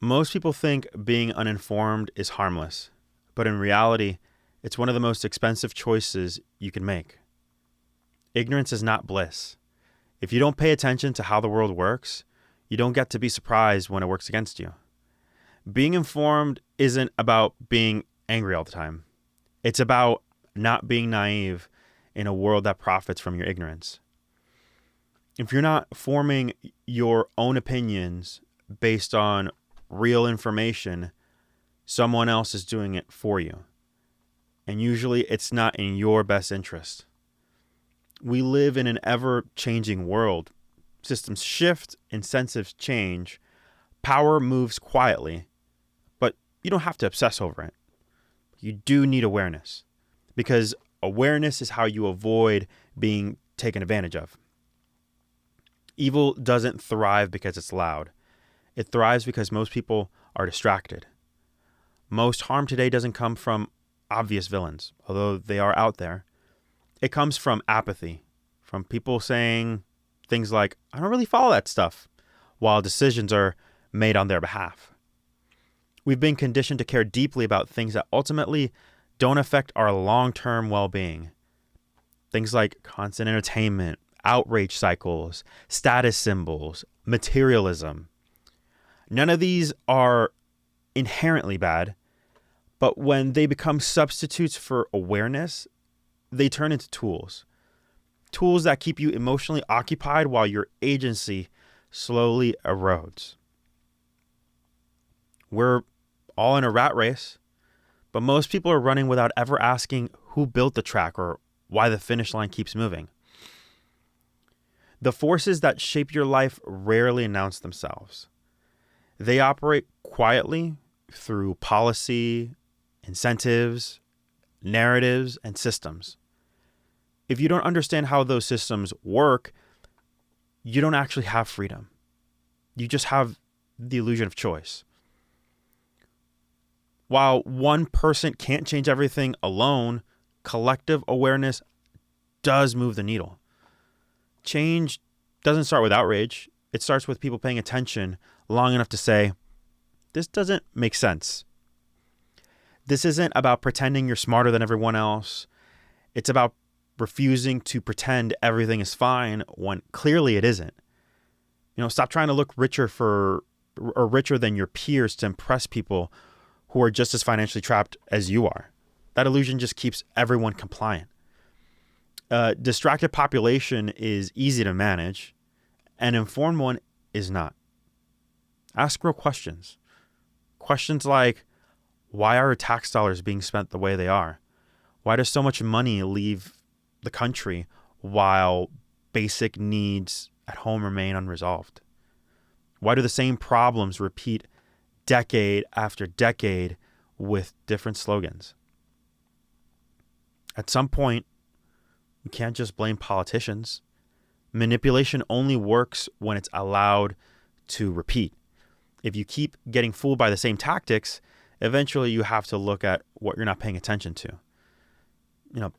Most people think being uninformed is harmless, but in reality, it's one of the most expensive choices you can make. Ignorance is not bliss. If you don't pay attention to how the world works, you don't get to be surprised when it works against you. Being informed isn't about being angry all the time. It's about not being naive in a world that profits from your ignorance. If you're not forming your own opinions based on real information, someone else is doing it for you. And usually it's not in your best interest. We live in an ever-changing world. Systems shift, incentives change, power moves quietly, but you don't have to obsess over it. You do need awareness, because awareness is how you avoid being taken advantage of. Evil doesn't thrive because it's loud. It thrives because most people are distracted. Most harm today doesn't come from obvious villains, although they are out there. It comes from apathy, from people saying things like, I don't really follow that stuff, while decisions are made on their behalf. We've been conditioned to care deeply about things that ultimately don't affect our long-term well-being. Things like constant entertainment, outrage cycles, status symbols, materialism. None of these are inherently bad, but when they become substitutes for awareness, they turn into tools. Tools that keep you emotionally occupied while your agency slowly erodes. We're all in a rat race, but most people are running without ever asking who built the track or why the finish line keeps moving. The forces that shape your life rarely announce themselves. They operate quietly through policy, incentives, narratives, and systems. If you don't understand how those systems work, you don't actually have freedom. You just have the illusion of choice. While one person can't change everything alone, collective awareness does move the needle. Change doesn't start with outrage. It starts with people paying attention long enough to say, this doesn't make sense. This isn't about pretending you're smarter than everyone else. It's about refusing to pretend everything is fine when clearly it isn't. Stop trying to look richer than your peers to impress people who are just as financially trapped as you are. That illusion just keeps everyone compliant. Distracted population is easy to manage. An informed one is not. Ask real questions. Questions like, why are tax dollars being spent the way they are? Why does so much money leave the country while basic needs at home remain unresolved? Why do the same problems repeat decade after decade with different slogans? At some point, you can't just blame politicians. Manipulation only works when it's allowed to repeat. If you keep getting fooled by the same tactics, eventually you have to look at what you're not paying attention to.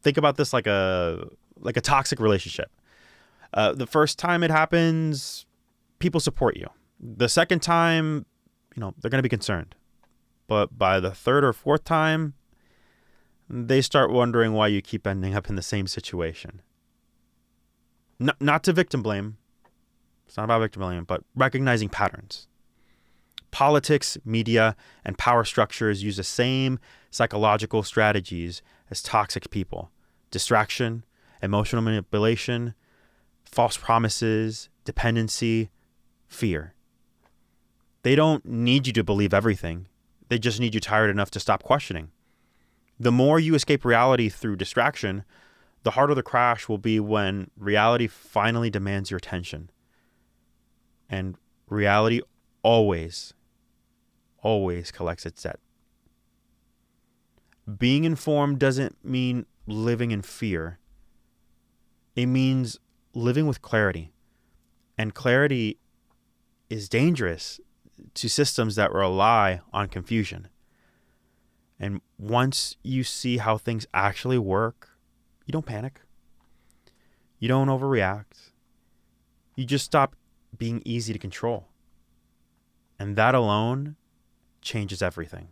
Think about this like a toxic relationship. The first time it happens, people support you. The second time, they're going to be concerned. But by the third or fourth time, they start wondering why you keep ending up in the same situation. Not to victim blame. It's not about victim blame, but recognizing patterns. Politics, media, and power structures use the same psychological strategies as toxic people. Distraction, emotional manipulation, false promises, dependency, fear. They don't need you to believe everything. They just need you tired enough to stop questioning. The more you escape reality through distraction, the harder the crash will be when reality finally demands your attention. And reality always collects its debt. Being informed doesn't mean living in fear. It means living with clarity. And clarity is dangerous to systems that rely on confusion. And once you see how things actually work, you don't panic. You don't overreact. You just stop being easy to control. And that alone changes everything.